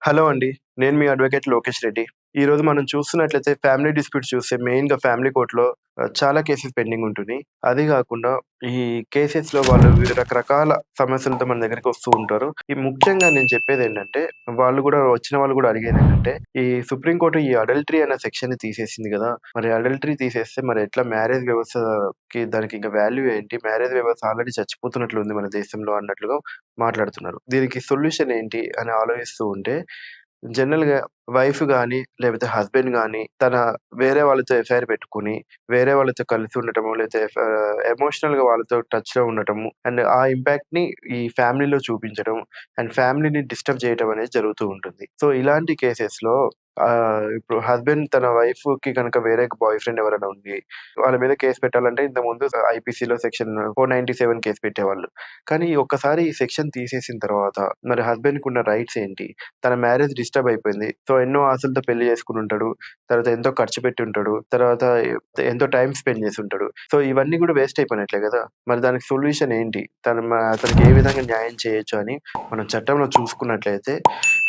Hello అండి. నేను మీ advocate Lokesh Reddy. ఈరోజు మనం చూస్తున్నట్లయితే ఫ్యామిలీ డిస్ప్యూట్స్ చూస్తే మెయిన్‌గా ఫ్యామిలీ కోర్ట్‌లో చాలా కేసెస్ పెండింగ్ ఉంటున్నాయి. అది గాకుండా ఈ కేసెస్‌లో వాళ్ళు రకరకాల సమస్యలతో మన దగ్గరికి వస్తూ ఉంటారు. ఈ ముఖ్యంగా నేను చెప్పేదేంటంటే, వాళ్ళు గూడా అడిగేదేంటంటే, ఈ సుప్రీం కోర్ట్ ఈ అడల్టరీ అనే సెక్షన్‌ని తీసేసింది గదా! మరి అడల్టరీ తీసేస్తే మరి ఎట్లా మ్యారేజ్ వ్యవస్థకి దానికింక వాల్యూ ఏంటి? మ్యారేజ్ వ్యవస్థ ఆల్రెడీ చచ్చిపోతున్నట్లుంది మన దేశంలో అన్నట్లుగా మాట్లాడుతున్నారు. దీనికి సొల్యూషన్ ఏంటి అని ఆలోచిస్తూ ఉంటే జనరల్‌గా వైఫ్ గాని, లేకపోతే హస్బెండ్ గాని, వేరే వాళ్ళతో ఎఫైర్ పెట్టుకొని, వేరే వాళ్ళతో కలిసి ఉండటమో, లేతే ఎమోషనల్‌గా వాళ్ళతో టచ్‌లో ఉండటము, అండ్ ఆ ఇంపాక్ట్‌ని ఈ ఫ్యామిలీలో చూపించడం, అండ్ ఫ్యామిలీని డిస్టర్బ్ చేయడం అనేది జరుగుతూ ఉంటుంది. సో, ఇలాంటి కేసెస్‌లో ఇప్పుడు హస్బెండ్ తన వైఫ్‌కి గనక వేరే బాయ్ ఫ్రెండ్ ఎవరైనా ఉండి, వాళ్ళ మీద కేస్ పెట్టాలంటే ఇంతకుముందు ఐపీసీలో సెక్షన్ 497 కేస్ పెట్టేవాళ్ళు. కానీ ఒక్కసారి ఈ సెక్షన్ తీసేసిన తర్వాత, మరి హస్బెండ్‌కున్న రైట్స్ ఏంటి? తన మ్యారేజ్ డిస్టర్బ్ అయిపోయింది. సో, ఎన్నో ఆశలతో పెళ్లి చేసుకొనుంటాడు. తర్వాత ఎంతో ఖర్చు పెట్టుంటాడు. తర్వాత ఎంతో టైమ్ స్పెండ్ చేసుంటాడు. సో, ఇవన్నీ గూడా వేస్ట్ అయిపోయినట్లే గదా! మరి దానికి సొల్యూషన్ ఏంటి? అతనికి ఏ విధంగా న్యాయం చేయొచ్చు అని మనం చట్టంలో చూసుకున్నట్లయితే,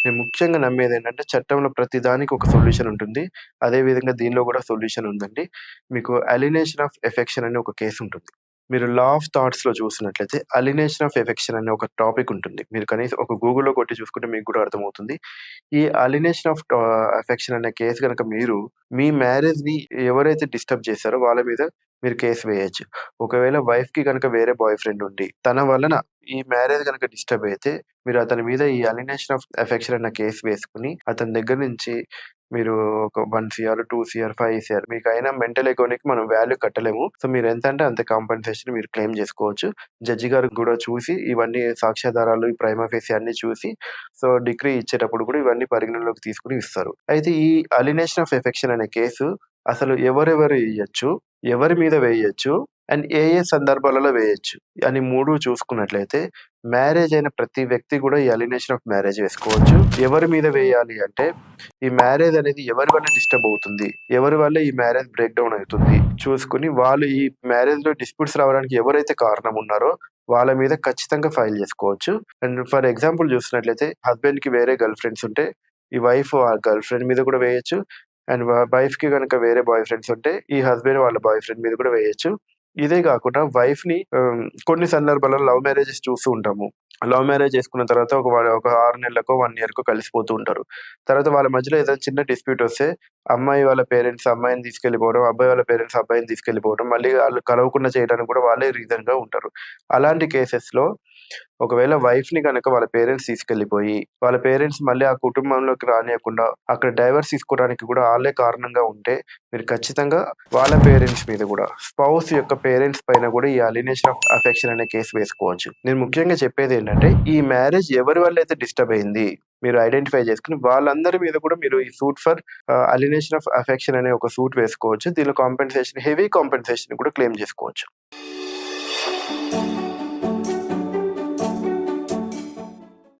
నేను ముఖ్యంగా నమ్మేదేంటంటే చట్టంలో ప్రతి దానికి ఒక సొల్యూషన్ ఉంటుంది. అదే విధంగా దీనిలో గూడా సొల్యూషన్ ఉందండి. మీకు అలినేషన్ ఆఫ్ ఎఫెక్షన్ అని ఒక కేస్ ఉంటుంది. మీరు లా ఆఫ్ థాట్స్‌లో చూసినట్లయితే అలినేషన్ ఆఫ్ ఎఫెక్షన్ అనే ఒక టాపిక్ ఉంటుంది. మీరు కనీసం ఒక గూగుల్‌లో కొట్టి చూసుకుంటే మీకు గూడా అర్థమవుతుంది. ఈ అలినేషన్ ఆఫ్ అఫెక్షన్ అనే కేస్ గనక మీ మ్యారేజ్‌ని ఎవరైతే డిస్టర్బ్ చేసారో వాళ్ళ మీద మీరు కేస్ వేయొచ్చు. ఒకవేళ వైఫ్‌కి గనక వేరే బాయ్ ఫ్రెండ్ ఉండి, తన వలన ఈ మ్యారేజ్ గనక డిస్టర్బ్ అయితే, మీరు అతని మీద ఈ అలినేషన్ ఆఫ్ అఫెక్షన్ అన్న కేస్ వేసుకొని, అతని దగ్గర నుంచి మీరు ఒక 1,00,00,000, 2,00,00,000, 5,00,00,000 మీకైనా మెంటల్ ఎగోనికి మనం వాల్యూ కట్టలేము. సో, మీరెంతంటే అంత కాంపెన్సేషన్ మీరు క్లెయిమ్ జేసుకోవచ్చు. జడ్జి గారు గూడా చూసి ఇవన్నీ సాక్ష్యాధారాలు, ఈ ప్రైమా ఫేసి అన్నీ చూసి డిక్రీ ఇచ్చేటప్పుడు కూడా ఇవన్నీ పరిగణనలోకి తీసుకొని ఇస్తారు. అయితే ఈ అలినేషన్ ఆఫ్ ఎఫెక్షన్ అనే కేసు అసలు ఎవరెవరు ఎయొచ్చు? ఎవరి మీద వేయొచ్చు? అండ్ ఏ ఏ సందర్భాలలో వేయొచ్చు? అని 3 చూసుకున్నట్లయితే మ్యారేజ్ అయిన ప్రతి వ్యక్తి గూడా ఈ అలినేషన్ ఆఫ్ మ్యారేజ్ వేసుకోవచ్చు. ఎవరి మీద వేయాలి అంటే, ఈ మ్యారేజ్ అనేది ఎవరి వల్ల డిస్టర్బ్ అవుతుంది? ఎవరి వల్ల ఈ మ్యారేజ్ బ్రేక్ డౌన్ అవుతుంది? చూసుకొని వాళ్ళు ఈ మ్యారేజ్‌లో డిస్ప్యూట్స్ రావడానికి ఎవరైతే కారణం ఉన్నారో వాళ్ళ మీద ఖచ్చితంగా ఫైల్ జేసుకోవచ్చు. అండ్ ఫర్ ఎగ్జాంపుల్ చూసినట్లయితే హస్బెండ్‌కి వేరే గర్ల్ ఫ్రెండ్స్ ఉంటే, ఈ వైఫ్ ఆ గర్ల్ ఫ్రెండ్ మీద కూడా వేయొచ్చు. అండ్ వైఫ్‌కి గనక వేరే బాయ్ ఫ్రెండ్స్ ఉంటే, ఈ హస్బెండ్ వాళ్ళ బాయ్ ఫ్రెండ్ మీద కూడా వేయొచ్చు. ఇదే గాకుండా వైఫ్‌ని కొన్ని సందర్భాలలో లవ్ మ్యారేజెస్ చూస్తూ ఉంటాము. లవ్ మ్యారేజ్ చేసుకున్న తర్వాత ఒక 6 నెలలకో, 1 ఇయర్‌కో కలిసిపోతూ ఉంటారు. తర్వాత వాళ్ళ మధ్యలో ఏదైనా చిన్న డిస్ప్యూట్ వస్తే, అమ్మాయి వాళ్ళ పేరెంట్స్ అమ్మాయిని తీసుకెళ్ళిపోవడం, అబ్బాయి వాళ్ళ పేరెంట్స్ అబ్బాయిని తీసుకెళ్ళిపోవడం, మళ్ళీ ఆళ్ళు కలవకుండా చేయడానికి కూడా వాళ్ళే రీజన్‌గా ఉంటారు. అలాంటి కేసెస్‌లో ఒకవేళ వైఫ్‌ని గనక వాళ్ళ పేరెంట్స్ తీసుకెళ్ళిపోయి, వాళ్ళ పేరెంట్స్ మళ్ళీ ఆ కుటుంబంలోకి రానీయకుండా, అక్కడ డైవర్స్ తీసుకోవడానికి కూడా ఆళ్ళే కారణంగా ఉంటే, మీరు ఖచ్చితంగా వాళ్ళ పేరెంట్స్ మీద గూడా, స్పౌస్ యొక్క పేరెంట్స్ పైన గూడా ఈ అలినేషన్ ఆఫ్ అఫెక్షన్ అనే కేస్ వేసుకోవచ్చు. నేను ముఖ్యంగా చెప్పేదేంటంటే, ఈ మ్యారేజ్ ఎవరి వల్లైతే డిస్టర్బ్ అయింది, మీరు ఐడెంటిఫై చేసుకొని, వాళ్ళందరి మీద కూడా మీరు ఈ suit for alienation of affection అనే ఒక సూట్ వేసుకోవచ్చు. దీనిలో హెవీ కాంపెన్సేషన్ కూడా క్లెయిమ్ జేసుకోవచ్చు.